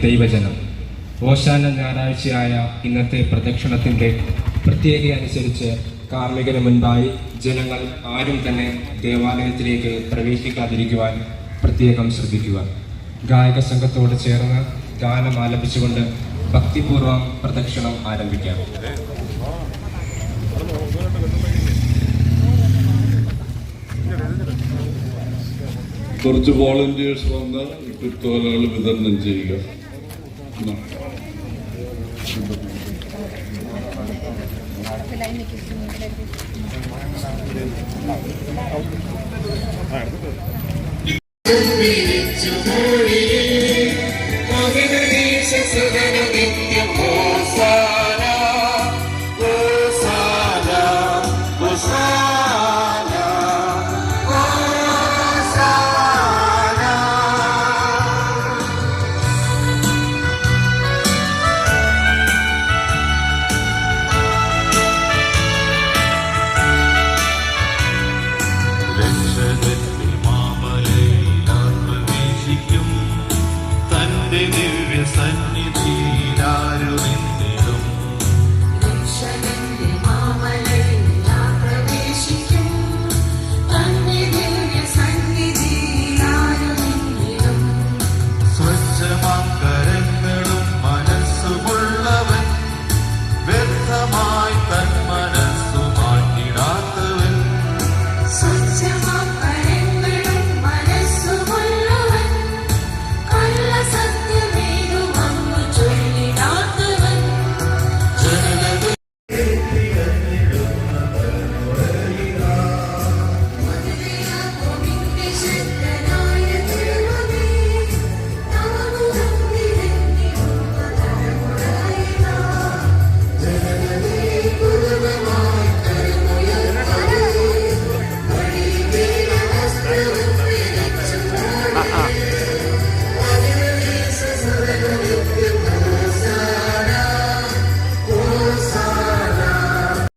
ദൈവജനം. ഓശാന ഞായറാഴ്ചയായ ഇന്നത്തെ പ്രദക്ഷിണത്തിൻ്റെ പ്രത്യേകത അനുസരിച്ച് കാർമ്മികന് മുൻപായി ജനങ്ങൾ ആരും തന്നെ ദേവാലയത്തിലേക്ക് പ്രവേശിക്കാതിരിക്കുവാൻ പ്രത്യേകം ശ്രദ്ധിക്കുക. ഗായക സംഘത്തോട് ചേർന്ന് ഗാനം ആലപിച്ചുകൊണ്ട് ഭക്തിപൂർവ്വം പ്രദക്ഷിണം ആരംഭിക്കാം. കുറച്ച് വോളണ്ടിയേഴ്സ് വന്ന് കുത്തോലകൾ വിതരണം ചെയ്യുക. സന്നിധിയിലാരുമില്ല.